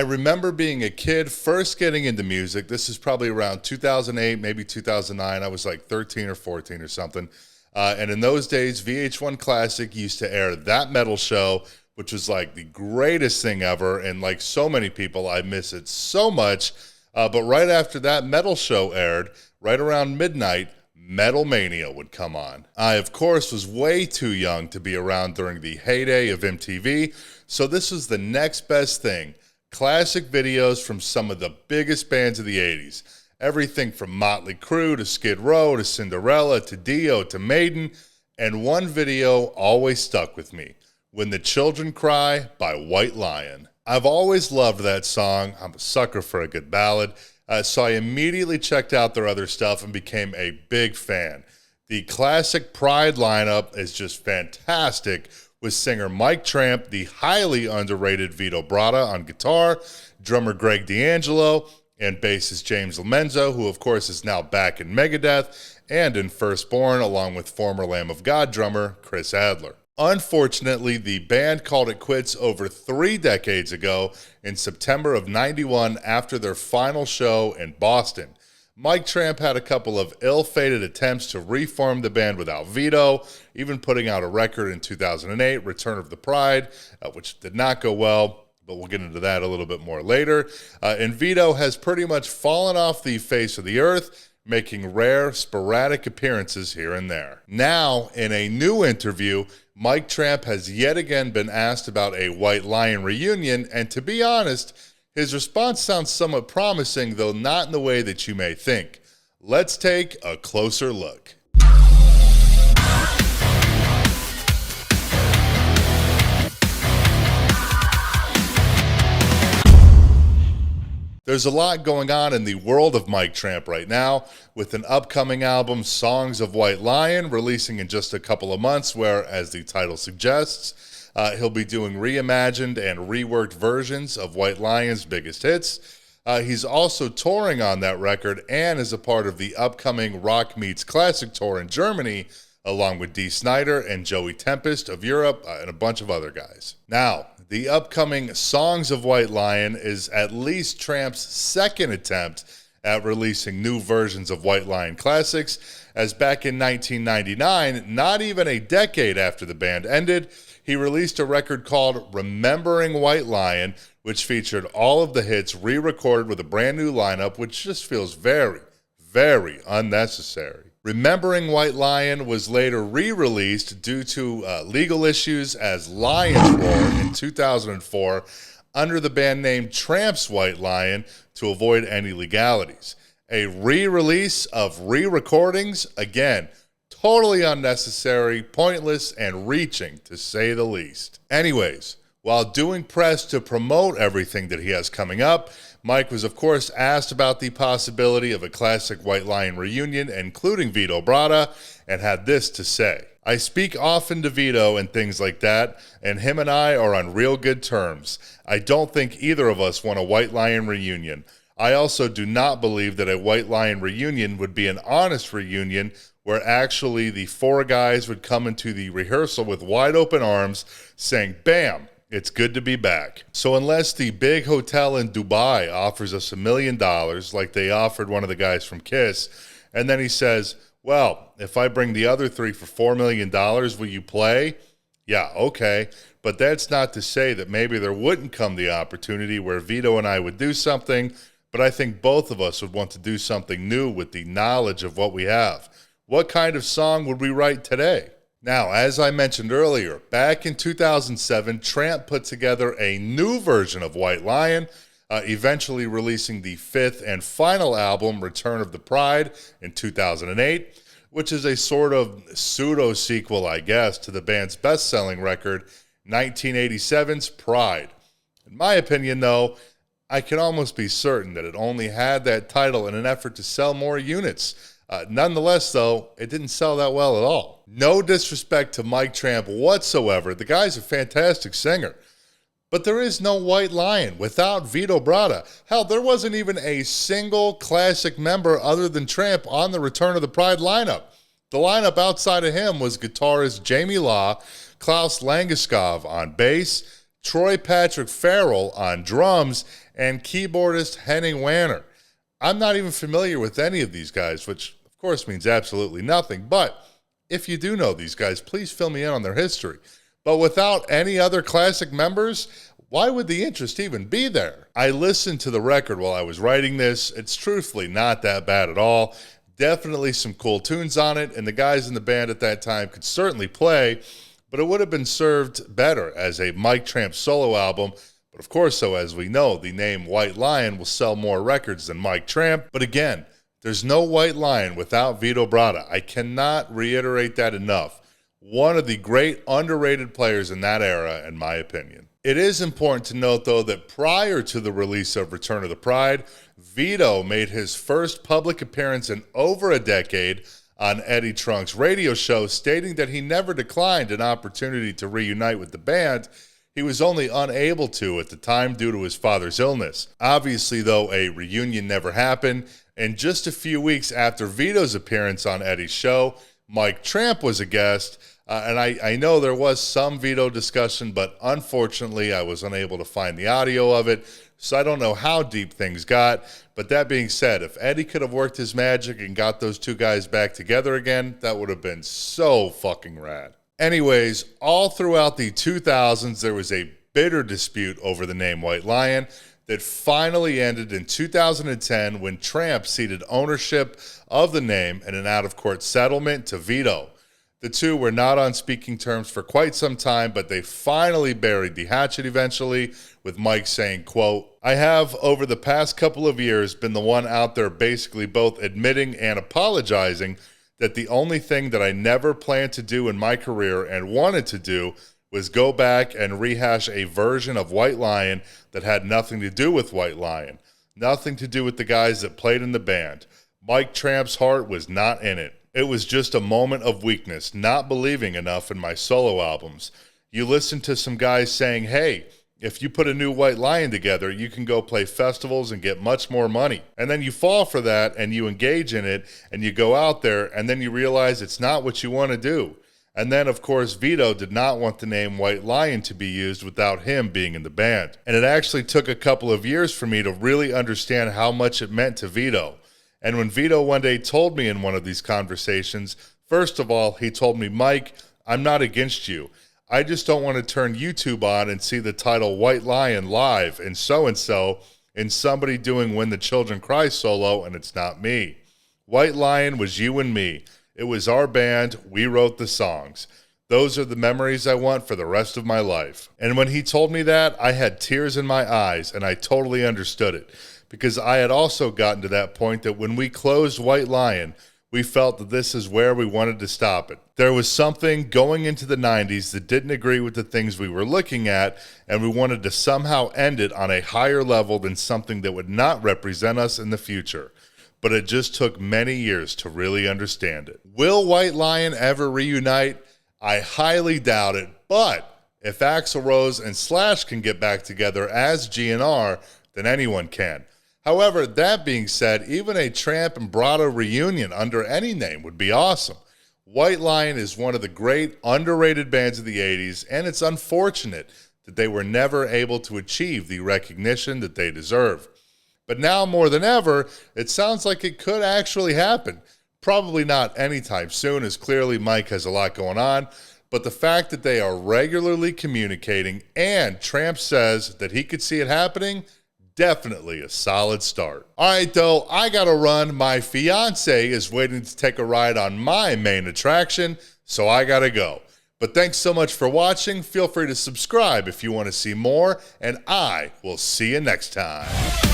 I remember being a kid first getting into music. This is probably around 2008, maybe 2009. I was like 13 or 14 or something. And in those days, VH1 Classic used to air That Metal Show, which was like the greatest thing ever. And like so many people, I miss it so much. But right after that Metal Show aired, right around midnight, Metal Mania would come on. I, of course, was way too young to be around during the heyday of MTV, so this was the next best thing. Classic videos from some of the biggest bands of the 80s. Everything from Motley Crue to Skid Row to Cinderella to Dio to Maiden. And one video always stuck with me. When the Children Cry by White Lion. I've always loved that song. I'm a sucker for a good ballad. So I immediately checked out their other stuff and became a big fan. The classic Pride lineup is just fantastic, with singer Mike Tramp, the highly underrated Vito Bratta on guitar, drummer Greg D'Angelo, and bassist James LoMenzo, who of course is now back in Megadeth and in Firstborn, along with former Lamb of God drummer Chris Adler. Unfortunately, the band called it quits over 3 decades ago in September of '91 after their final show in Boston. Mike Tramp had a couple of ill-fated attempts to reform the band without Vito, even putting out a record in 2008, Return of the Pride, which did not go well, but we'll get into that a little bit more later. And Vito has pretty much fallen off the face of the earth, making rare, sporadic appearances here and there. Now, in a new interview, Mike Tramp has yet again been asked about a White Lion reunion, and to be honest, his response sounds somewhat promising, though not in the way that you may think. Let's take a closer look. There's a lot going on in the world of Mike Tramp right now, with an upcoming album, Songs of White Lion, releasing in just a couple of months, where, as the title suggests, he'll be doing reimagined and reworked versions of White Lion's biggest hits. He's also touring on that record and is a part of the upcoming Rock Meets Classic tour in Germany, along with Dee Snider and Joey Tempest of Europe and a bunch of other guys. Now, the upcoming Songs of White Lion is at least Tramp's second attempt at releasing new versions of White Lion classics, as back in 1999, not even a decade after the band ended, he released a record called Remembering White Lion, which featured all of the hits re-recorded with a brand new lineup, which just feels very, very unnecessary. Remembering White Lion was later re-released due to legal issues as Lion's Roar in 2004 under the band name Tramp's White Lion to avoid any legalities. A re-release of re-recordings, again, totally unnecessary, pointless, and reaching, to say the least. Anyways, while doing press to promote everything that he has coming up, Mike was, of course, asked about the possibility of a classic White Lion reunion, including Vito Bratta, and had this to say. I speak often to Vito and things like that, and him and I are on real good terms. I don't think either of us want a White Lion reunion. I also do not believe that a White Lion reunion would be an honest reunion where actually the 4 guys would come into the rehearsal with wide open arms saying, bam, it's good to be back. So unless the big hotel in Dubai offers us $1 million like they offered one of the guys from Kiss, and then he says, well, if I bring the other 3 for $4 million, will you play? Yeah, okay. But that's not to say that maybe there wouldn't come the opportunity where Vito and I would do something, but I think both of us would want to do something new with the knowledge of what we have. What kind of song would we write today? Now, as I mentioned earlier, back in 2007, Tramp put together a new version of White Lion, eventually releasing the 5th and final album, Return of the Pride, in 2008, which is a sort of pseudo-sequel, I guess, to the band's best-selling record, 1987's Pride. In my opinion, though, I can almost be certain that it only had that title in an effort to sell more units. Nonetheless, though, it didn't sell that well at all. No disrespect to Mike Tramp whatsoever. The guy's a fantastic singer. But there is no White Lion without Vito Bratta. Hell, there wasn't even a single classic member other than Tramp on the Return of the Pride lineup. The lineup outside of him was guitarist Jamie Law, Klaus Langeskov on bass, Troy Patrick Farrell on drums, and keyboardist Henning Wanner. I'm not even familiar with any of these guys, which of course means absolutely nothing, but if you do know these guys, please fill me in on their history. But without any other classic members, why would the interest even be there? I listened to the record while I was writing this. It's truthfully not that bad at all. Definitely some cool tunes on it, and the guys in the band at that time could certainly play, but it would have been served better as a Mike Tramp solo album. But of course, so as we know, the name White Lion will sell more records than Mike Tramp. But again, there's no White Lion without Vito Bratta. I cannot reiterate that enough. One of the great underrated players in that era, in my opinion. It is important to note, though, that prior to the release of Return of the Pride, Vito made his first public appearance in over a decade on Eddie Trunk's radio show, stating that he never declined an opportunity to reunite with the band. He was only unable to at the time due to his father's illness. Obviously, though, a reunion never happened, and just a few weeks after Vito's appearance on Eddie's show, Mike Tramp was a guest, and I know there was some Vito discussion, but unfortunately I was unable to find the audio of it, so I don't know how deep things got. But that being said, if Eddie could have worked his magic and got those two guys back together again, that would have been so fucking rad. Anyways, all throughout the 2000s, there was a bitter dispute over the name White Lion that finally ended in 2010 when Tramp ceded ownership of the name in an out-of-court settlement to Vito. The two were not on speaking terms for quite some time, but they finally buried the hatchet eventually, with Mike saying, quote, "I have, over the past couple of years, been the one out there basically both admitting and apologizing that the only thing that I never planned to do in my career and wanted to do was go back and rehash a version of White Lion that had nothing to do with White Lion, nothing to do with the guys that played in the band. Mike Tramp's heart was not in it. It was just a moment of weakness, not believing enough in my solo albums. You listen to some guys saying, hey, if you put a new White Lion together, you can go play festivals and get much more money. And then you fall for that and you engage in it and you go out there and then you realize it's not what you want to do. And then, of course, Vito did not want the name White Lion to be used without him being in the band. And it actually took a couple of years for me to really understand how much it meant to Vito. And when Vito one day told me in one of these conversations, first of all, he told me, Mike, I'm not against you. I just don't want to turn YouTube on and see the title White Lion live and somebody doing When the Children Cry solo, and it's not me. White Lion was you and me. It was our band. We wrote the songs. Those are the memories I want for the rest of my life. And when he told me that, I had tears in my eyes, and I totally understood it. Because I had also gotten to that point that when we closed White Lion, we felt that this is where we wanted to stop it. There was something going into the 90s that didn't agree with the things we were looking at, and we wanted to somehow end it on a higher level than something that would not represent us in the future. But it just took many years to really understand it. Will White Lion ever reunite? I highly doubt it, but if Axl Rose and Slash can get back together as GNR, then anyone can. However, that being said, even a Tramp and Bratta reunion under any name would be awesome. White Lion is one of the great underrated bands of the 80s, and it's unfortunate that they were never able to achieve the recognition that they deserve. But now more than ever, it sounds like it could actually happen. Probably not anytime soon, as clearly Mike has a lot going on, but the fact that they are regularly communicating and Tramp says that he could see it happening, definitely a solid start. All right, though, I gotta run. My fiance is waiting to take a ride on my main attraction, so I gotta go. But thanks so much for watching. Feel free to subscribe if you want to see more, and I will see you next time.